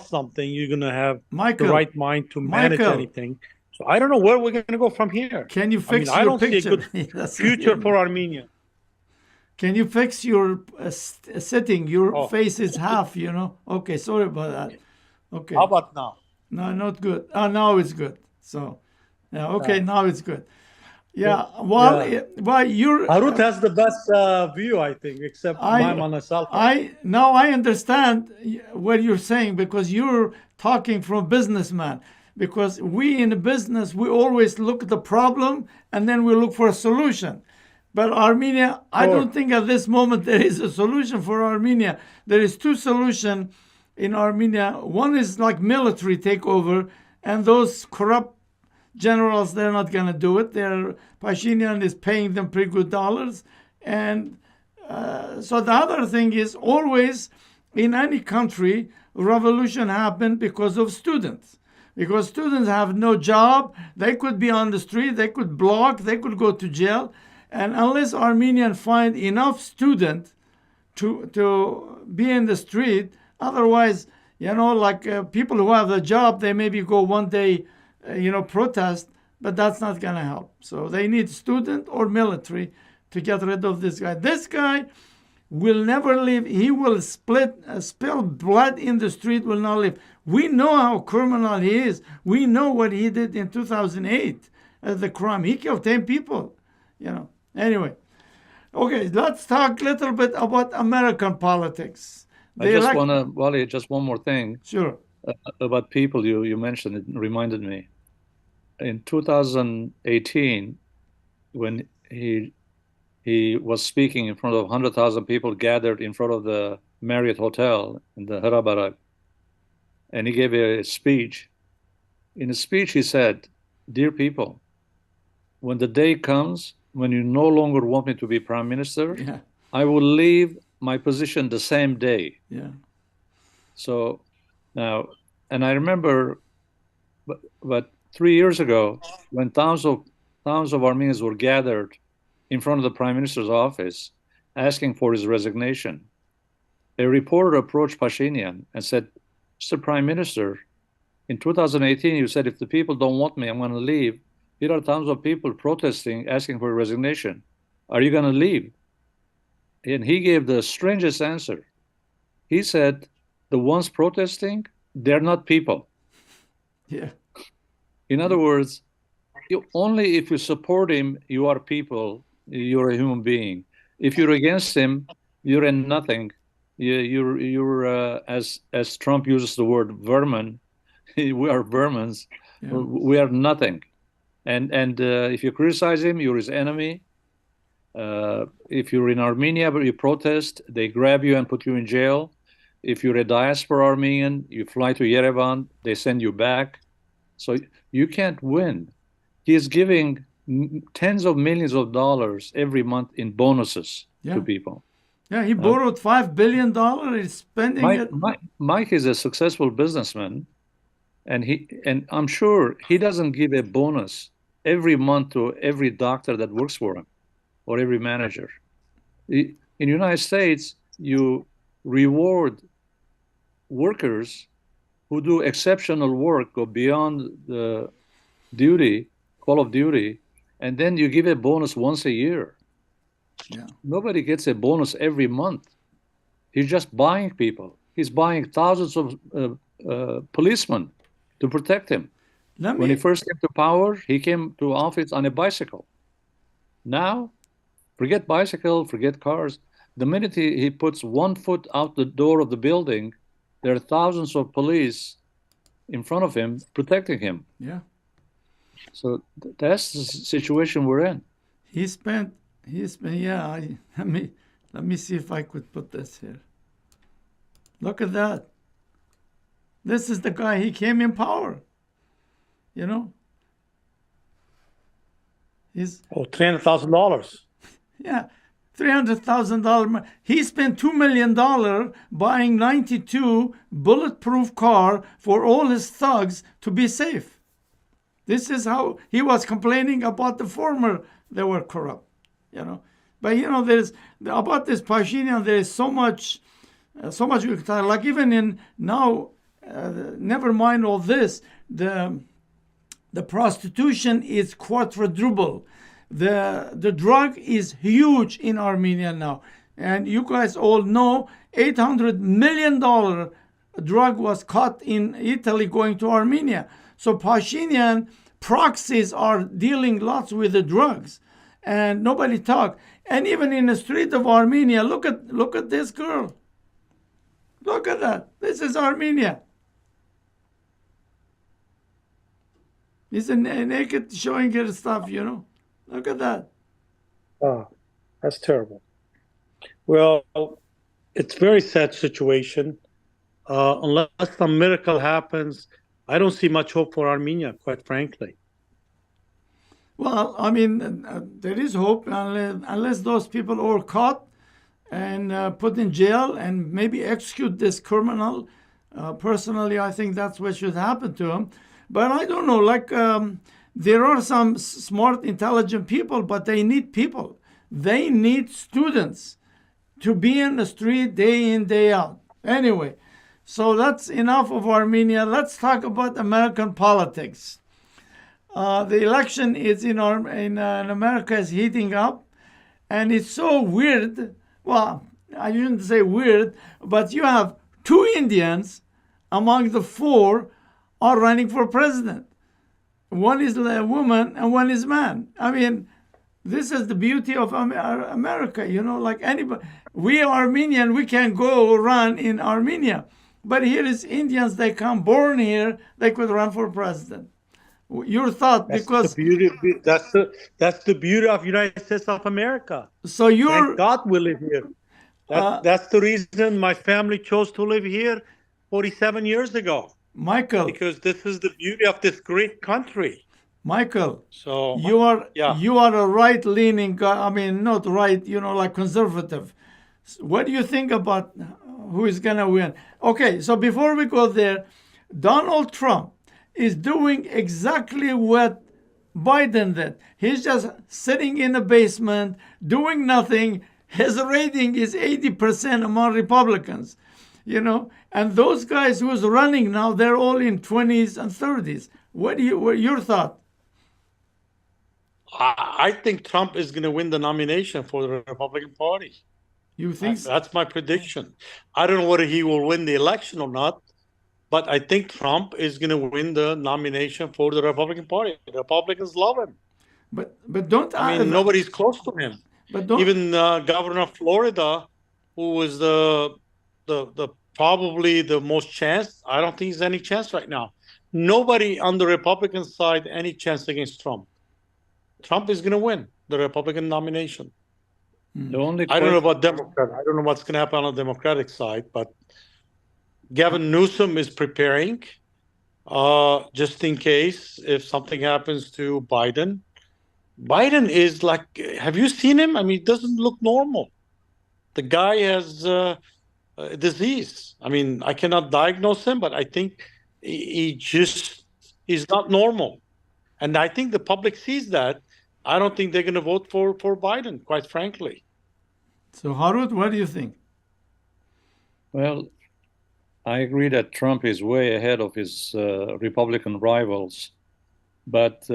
something, you're going to have the right mind to manage anything. So I don't know where we're going to go from here. Can you fix your picture? I don't see a good future for Armenia. Can you fix your setting? Your face is half, Okay, sorry about that. Okay. How about now? No, not good. Now it's good. So, okay, now it's good. Yeah, well, you're... Harut has the best view, I think, except mine on a cell phone. Now I understand what you're saying, because you're talking from businessman. Because we in business, we always look at the problem and then we look for a solution. But Armenia, I don't think at this moment there is a solution for Armenia. There is two solutions in Armenia. One is like military takeover, and those corrupt generals, they're not going to do it. Pashinyan is paying them pretty good dollars. And so the other thing is, always in any country, revolution happened because of students. Because students have no job, they could be on the street, they could block, they could go to jail. And unless Armenians find enough students to be in the street, otherwise, people who have a job, they maybe go one day, protest, but that's not going to help. So they need student or military to get rid of this guy. This guy will never leave. He will spill blood in the street, will not leave. We know how criminal he is. We know what he did in 2008, the crime. He killed 10 people, Anyway, okay, let's talk a little bit about American politics. I just want to, Wally, just one more thing. Sure. About people you mentioned, it reminded me. In 2018, when he was speaking in front of 100,000 people gathered in front of the Marriott Hotel in the Harabarak, and he gave a speech. In a speech, he said, "Dear people, when the day comes when you no longer want me to be prime minister, I will leave my position the same day." Yeah. So now, and I remember, but 3 years ago, when thousands of Armenians were gathered in front of the prime minister's office asking for his resignation, a reporter approached Pashinyan and said, "Mr. Prime Minister, in 2018, you said, if the people don't want me, I'm going to leave. Here are thousands of people protesting, asking for a resignation. Are you going to leave?" And he gave the strangest answer. He said, "The ones protesting, they're not people." Yeah. In other words, only if you support him, you are people, you're a human being. If you're against him, you're in nothing. You're as Trump uses the word vermin, we are vermins. Yeah. We are nothing. And if you criticize him, you're his enemy. If you're in Armenia but you protest, they grab you and put you in jail. If you're a diaspora Armenian, you fly to Yerevan, they send you back. So you can't win. He is giving tens of millions of dollars every month in bonuses to people. Yeah, he borrowed $5 billion. He's spending it. Mike is a successful businessman, and I'm sure he doesn't give a bonus every month to every doctor that works for him or every manager. In the United States, you reward workers who do exceptional work, go beyond the call of duty, and then you give a bonus once a year. Yeah. Nobody gets a bonus every month. He's just buying people. He's buying thousands of policemen to protect him. When he first came to power, he came to office on a bicycle. Now, forget bicycle, forget cars. The minute he puts 1 foot out the door of the building, there are thousands of police in front of him protecting him. Yeah. So that's the situation we're in. He spent. Yeah. Let me see if I could put this here. Look at that. This is the guy. He came in power. You know. He's $300,000. Yeah. $300,000. He spent $2 million buying 92 bulletproof car for all his thugs to be safe. This is how he was complaining about the former. They were corrupt, you know. But you know, there's about this Pashinyan. There is so much we could talk. Like even in now, never mind all this. The prostitution is quadruple. The drug is huge in Armenia now. And you guys all know $800 million drug was caught in Italy going to Armenia. So Pashinyan proxies are dealing lots with the drugs. And nobody talk. And even in the street of Armenia, look at this girl. Look at that. This is Armenia. He's naked showing her stuff, you know. Look at that. Oh, that's terrible. Well, it's a very sad situation. Unless some miracle happens, I don't see much hope for Armenia, quite frankly. Well, I mean, there is hope unless those people are caught and put in jail and maybe execute this criminal. Personally, I think that's what should happen to him. But I don't know, like there are some smart, intelligent people, but they need people. They need students to be in the street day in, day out. Anyway, so that's enough of Armenia. Let's talk about American politics. The election is in America is heating up, and it's so weird. Well, I shouldn't say weird, but you have 2 Indians among the 4 are running for president. One is a woman and one is man. I mean, this is the beauty of America, you know, like anybody. We are Armenian, we can go run in Armenia. But here is Indians, they come born here, they could run for president. Your thought, That's because that's the beauty of United States of America. so you're Thank God we live here. That's the reason my family chose to live here 47 years ago. Michael. Because this is the beauty of this great country. Michael, so you are a right-leaning guy. I mean, not right, you know, like conservative. What do you think about who is going to win? Okay, so before we go there, Donald Trump is doing exactly what Biden did. He's just sitting in a basement, doing nothing. His rating is 80% among Republicans, you know. And those guys who's running now, they're all in 20s and 30s. What your thought? I think Trump is going to win the nomination for the Republican Party. You think so? That's my prediction. I don't know whether he will win the election or not, but I think Trump is going to win the nomination for the Republican Party. The Republicans love him. But don't I mean, nobody's close to him. But don't, even Governor of Florida, who was the probably the most chance. I don't think there's any chance right now. Nobody on the Republican side any chance against Trump. Trump is going to win the Republican nomination. The only I don't know about Democrat. I don't know what's going to happen on the Democratic side, but Gavin Newsom is preparing just in case if something happens to Biden. Biden is like, have you seen him? I mean, he doesn't look normal. The guy has a disease. I mean, I cannot diagnose him, but I think he's not normal. And I think the public sees that. I don't think they're going to vote for Biden, quite frankly. So, Harut, what do you think? Well, I agree that Trump is way ahead of his Republican rivals, but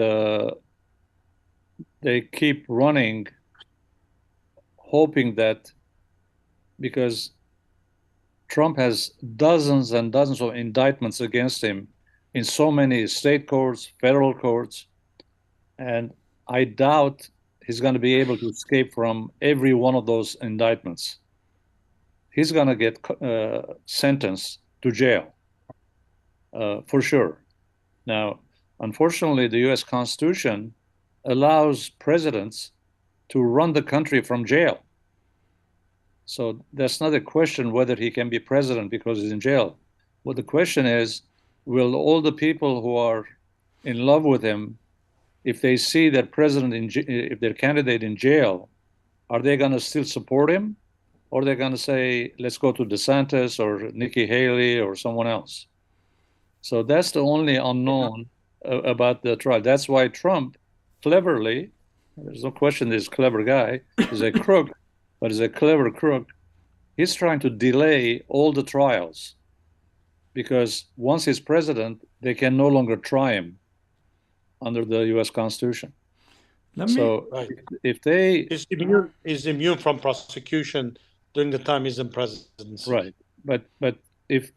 they keep running, hoping that because Trump has dozens and dozens of indictments against him in so many state courts, federal courts, and I doubt he's going to be able to escape from every one of those indictments. He's going to get sentenced to jail, for sure. Now, unfortunately, the U.S. Constitution allows presidents to run the country from jail. So that's not a question whether he can be president because he's in jail. Well, the question is, will all the people who are in love with him, if they see their if their candidate in jail, are they going to still support him? Or they're going to say, let's go to DeSantis or Nikki Haley or someone else. So that's the only unknown about the trial. That's why Trump, cleverly, there's no question this clever guy, is a crook, but is a clever crook. He's trying to delay all the trials because once he's president, they can no longer try him under the U.S. Constitution. If they... He's immune from prosecution during the time he's in presidency. Right, but if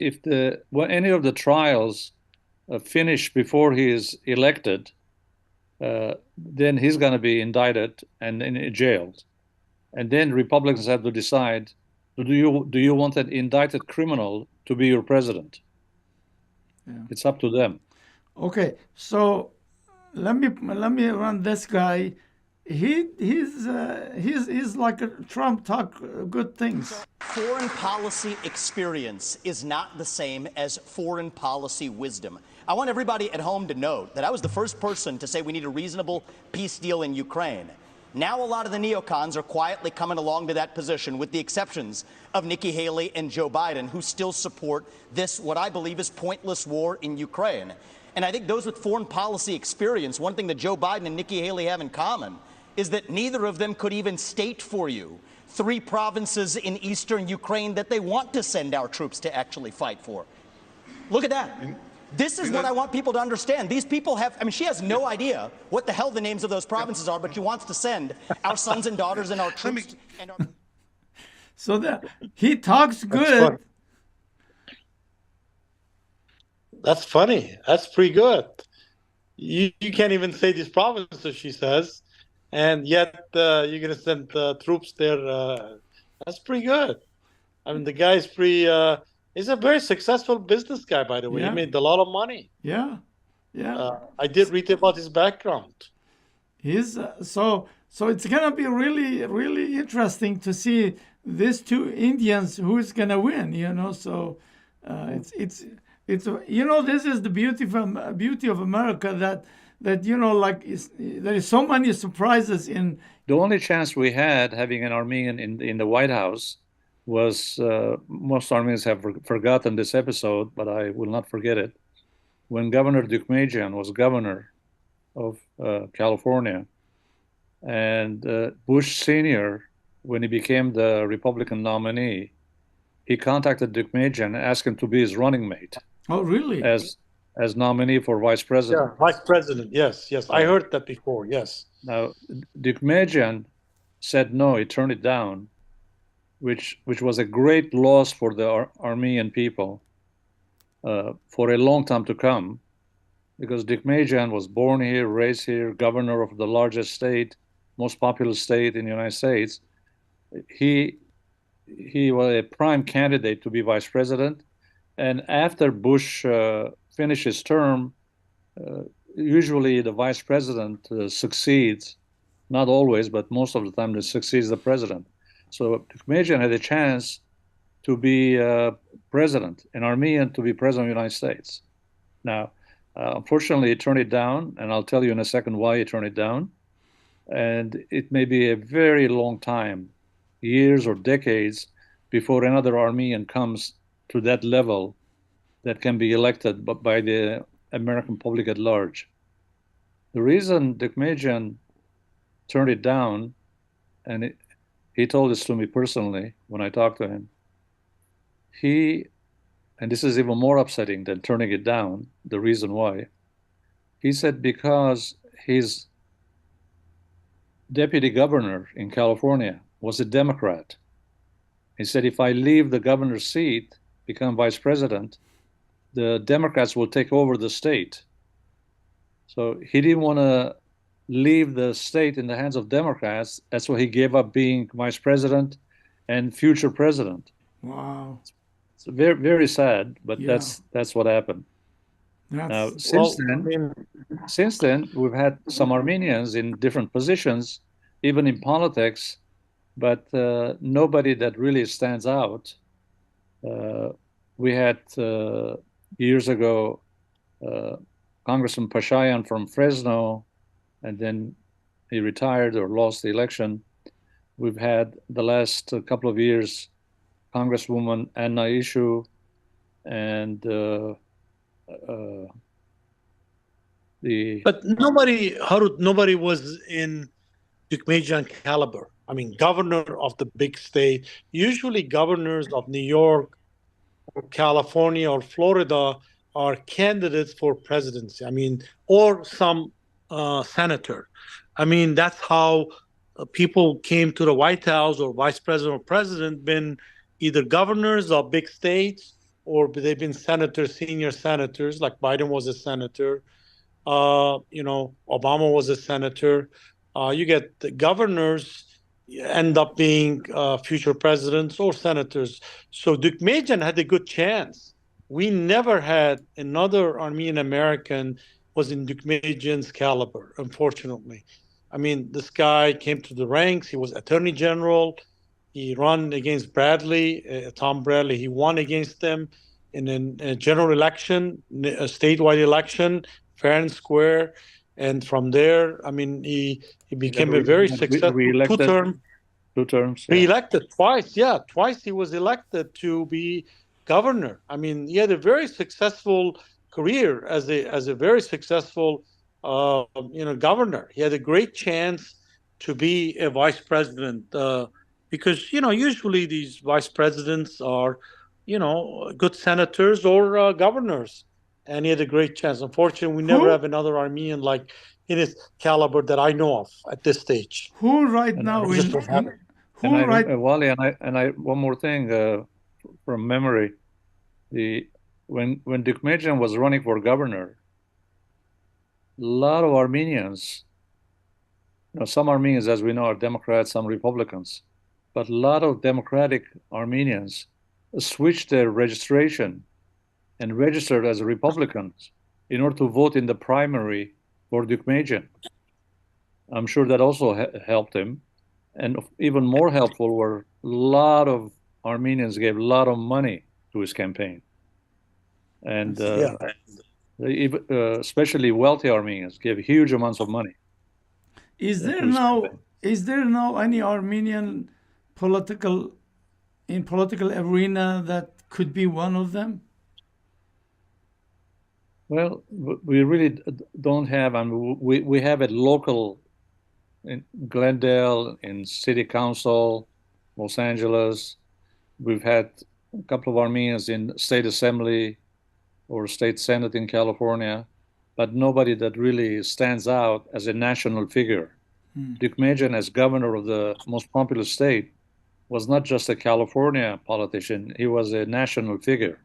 any of the trials finish before he is elected, then he's going to be indicted and jailed, and then Republicans have to decide: do you want an indicted criminal to be your president? Yeah. It's up to them. Okay, so let me run this guy. He's like a Trump talk good things. Foreign policy experience is not the same as foreign policy wisdom. I want everybody at home to note that I was the first person to say we need a reasonable peace deal in Ukraine. Now a lot of the neocons are quietly coming along to that position, with the exceptions of Nikki Haley and Joe Biden, who still support this, what I believe is pointless war in Ukraine. And I think those with foreign policy experience, one thing that Joe Biden and Nikki Haley have in common is that neither of them could even state for you 3 provinces in eastern Ukraine that they want to send our troops to actually fight for. Look at that. This is what I want people to understand. These people have, I mean, she has no idea what the hell the names of those provinces are, but she wants to send our sons and daughters and our troops. So that he talks good. That's funny. That's pretty good. You can't even say these provinces, she says, and yet you're going to send troops there. That's pretty good. I mean, the guy's pretty... he's a very successful business guy, by the way. Yeah. He made a lot of money. Yeah, yeah. I did read about his background. He's so it's gonna be really, really interesting to see these 2 Indians who's gonna win. You know, so it's you know, this is the beauty of America, that you know, like there is so many surprises in. The only chance we had having an Armenian in the White House was, most Armenians have forgotten this episode, but I will not forget it. When Governor Deukmejian was governor of California, and Bush Sr., when he became the Republican nominee, he contacted Deukmejian and asked him to be his running mate. Oh, really? As nominee for vice president. Yeah, vice president, yes. I heard that before, yes. Now, Deukmejian said no, he turned it down, which was a great loss for the Armenian people for a long time to come, because Deukmejian was born here, raised here, governor of the largest state, most populous state in the United States. He was a prime candidate to be vice president, and after Bush finished his term, usually the vice president succeeds, not always, but most of the time it succeeds the president. So Deukmejian had a chance to be president, an Armenian to be president of the United States. Now, unfortunately, he turned it down, and I'll tell you in a second why he turned it down. And it may be a very long time, years or decades, before another Armenian comes to that level that can be elected by the American public at large. The reason Dukmejian turned it down, and he told this to me personally when I talked to him, and this is even more upsetting than turning it down, the reason why, he said because his deputy governor in California was a Democrat. He said, if I leave the governor's seat, become vice president, the Democrats will take over the state. So he didn't want to leave the state in the hands of Democrats. That's why he gave up being vice president and future president. Wow. It's very, very sad, but Yeah. that's what happened. Now, since then, we've had some Armenians in different positions, even in politics, but nobody that really stands out. We had years ago Congressman Pashinyan from Fresno, and then he retired or lost the election. We've had the last couple of years Congresswoman Anna Ishu, and But nobody was in Dukmejian caliber. I mean, governor of the big state. Usually governors of New York or California or Florida are candidates for presidency. I mean, or some senator. I mean, that's how people came to the White House or vice president or president, been either governors of big states or they've been senators, senior senators, like Biden was a senator. Obama was a senator. You get the governors end up being future presidents or senators. So Dukmejian had a good chance. We never had another Armenian-American was in Dukmejian's caliber, unfortunately. I mean, this guy came to the ranks. He was attorney general. He ran against Tom Bradley. He won against them in a general election, a statewide election, fair and square. And from there, I mean, he became a very successful two terms. Yeah. Re-elected twice. Yeah, twice he was elected to be governor. I mean, he had a very successful career as a very successful governor. He had a great chance to be a vice president because usually these vice presidents are good senators or governors, and he had a great chance. Unfortunately, we never have another Armenian like in his caliber that I know of at this stage. Who right now Wally, and I one more thing from memory. When Dukmejian was running for governor, a lot of Armenians, some Armenians, as we know, are Democrats, some Republicans, but a lot of Democratic Armenians switched their registration and registered as Republicans in order to vote in the primary for Dukmejian. I'm sure that also helped him. And even more helpful were a lot of Armenians gave a lot of money to his campaign. And especially wealthy Armenians gave huge amounts of money. Is there now any Armenian political arena that could be one of them? Well, we really don't have. I mean, we have it local in Glendale, in City Council, Los Angeles. We've had a couple of Armenians in State Assembly or State Senate in California, but nobody that really stands out as a national figure. Dukmejian, as governor of the most populous state, was not just a California politician, he was a national figure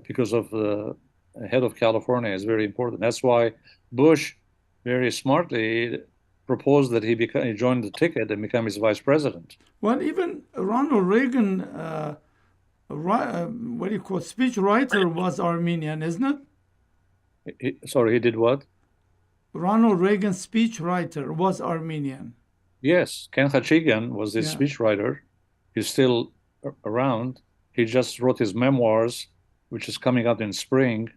because of the head of California is very important. That's why Bush very smartly proposed that he join the ticket and become his vice president. Well, even Ronald Reagan, speechwriter was Armenian, isn't it? He did what? Ronald Reagan's speechwriter was Armenian. Yes, Ken Hachigian was his speechwriter. He's still around. He just wrote his memoirs, which is coming out in spring,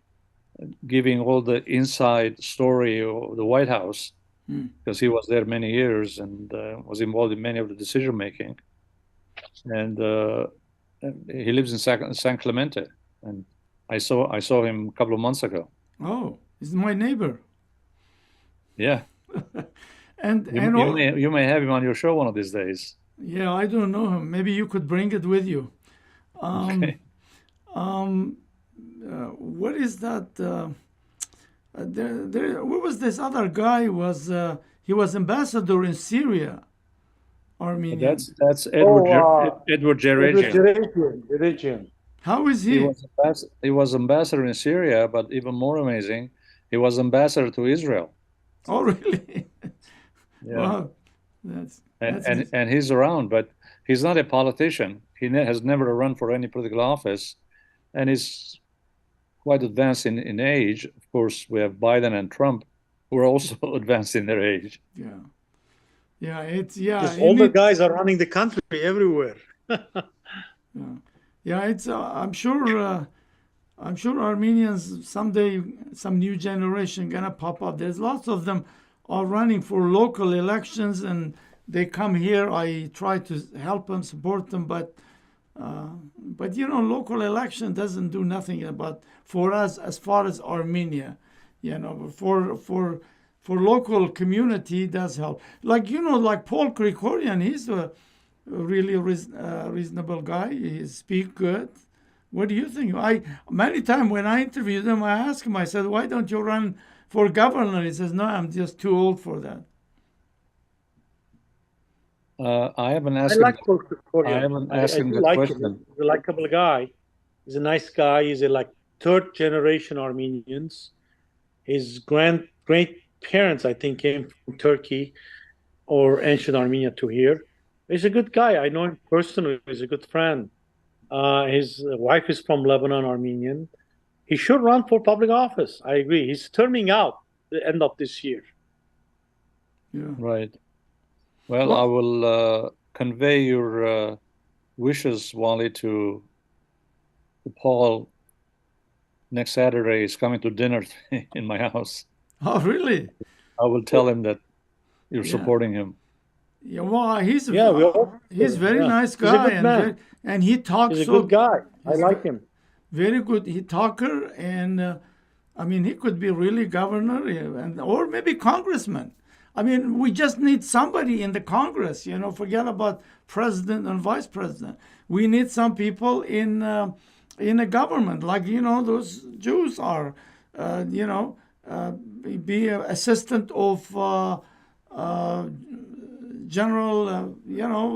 giving all the inside story of the White House, because he was there many years and was involved in many of the decision making. And he lives in San Clemente, and I saw him a couple of months ago. Oh, he's my neighbor. Yeah. And you may have him on your show one of these days. Yeah, I don't know him. Maybe you could bring it with you. Okay. What is that? What was this other guy? He was ambassador in Syria, Armenian. That's Edward Jerejian. Jerejian. How is he? He was ambassador in Syria, but even more amazing, he was ambassador to Israel. Oh, really? Yeah. Wow. And he's around, but he's not a politician. He has never run for any political office, and he's quite advanced in age. Of course, we have Biden and Trump, who are also advanced in their age. Just older guys are running the country everywhere. I'm sure Armenians someday, some new generation gonna pop up. There's lots of them are running for local elections, and they come here. I try to help them, support them, but local election doesn't do nothing for us as far as Armenia. For local community does help. Like Paul Krikorian, he's a really reasonable guy. He speaks good. What do you think? Many times when I interview them, I ask him, I said, why don't you run for governor? He says, no, I'm just too old for that. I haven't asked him the question. Him. He's a likable guy. He's a nice guy. He's third generation Armenians. His great parents, I think, came from Turkey or ancient Armenia to here. He's a good guy. I know him personally. He's a good friend. His wife is from Lebanon, Armenian. He should run for public office. I agree. He's terming out the end of this year. Yeah. Right. Well, I will convey your wishes, Wally, to Paul. Next Saturday, he's coming to dinner in my house. Oh, really? I will tell him that you're supporting him. Yeah, well, he's very nice guy. He's a good man. And he talks. He's a good guy. I like him. Very good. He talker, and he could be really governor, or maybe congressman. We just need somebody in the Congress. Forget about president and vice president. We need some people in a government, like those Jews are. Be an assistant of general,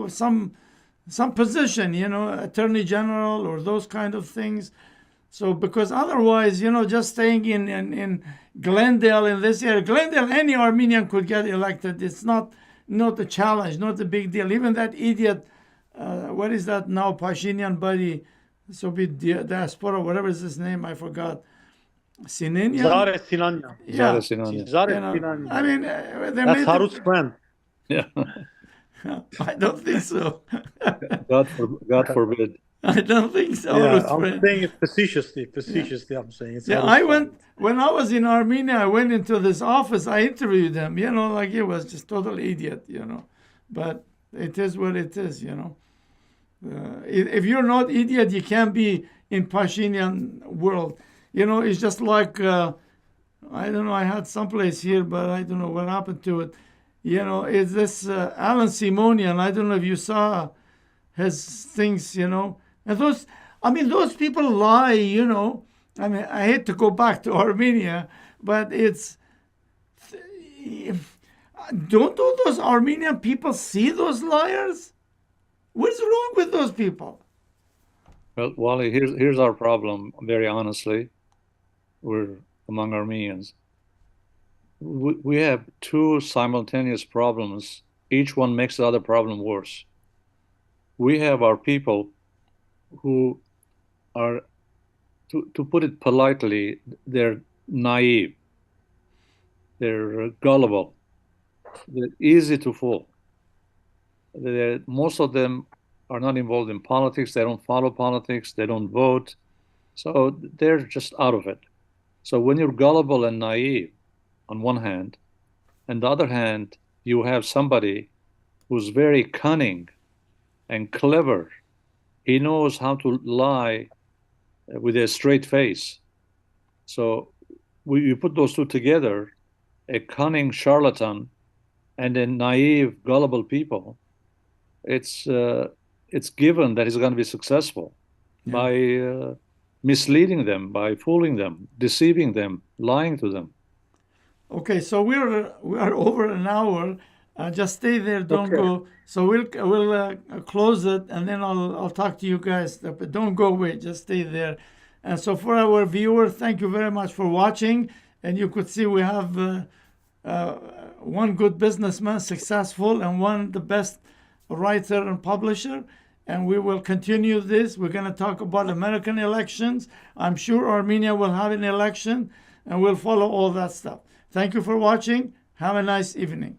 some position, attorney general or those kind of things. So because otherwise, just staying in Glendale in this area, Glendale, any Armenian could get elected. It's not a challenge, not a big deal. Even that idiot, what is that now, Pashinyan buddy, so be diaspora, whatever is his name, I forgot. Sinanian? Sassounian. Yeah. Sassounian. That's Harut's friend. Yeah. I don't think so. God forbid. I don't think so. Yeah, I'm saying it facetiously. I'm saying it. Yeah, when I was in Armenia, I went into this office. I interviewed him. He was just total idiot. But it is what it is. If you're not idiot, you can't be in Pashinyan world. It's just like I don't know. I had someplace here, but I don't know what happened to it. It's this Alan Simonian. I don't know if you saw his things. And those people lie. I hate to go back to Armenia, but don't all those Armenian people see those liars? What's wrong with those people? Well, Wally, here's our problem. Very honestly, we're among Armenians. We have two simultaneous problems. Each one makes the other problem worse. We have our people who are, to put it politely, they're naive. They're gullible. They're easy to fool. Most of them are not involved in politics. They don't follow politics. They don't vote. So they're just out of it. So when you're gullible and naive on one hand, and the other hand, you have somebody who's very cunning and clever. He knows how to lie with a straight face. So you put those two together, a cunning charlatan and a naive, gullible people, it's given that he's going to be successful by misleading them, by fooling them, deceiving them, lying to them. Okay, so we are over an hour. Just stay there, don't go. So we'll close it, and then I'll talk to you guys. But don't go away, just stay there. And so for our viewers, thank you very much for watching. And you could see we have one good businessman, successful, and one the best writer and publisher. And we will continue this. We're going to talk about American elections. I'm sure Armenia will have an election, and we'll follow all that stuff. Thank you for watching. Have a nice evening.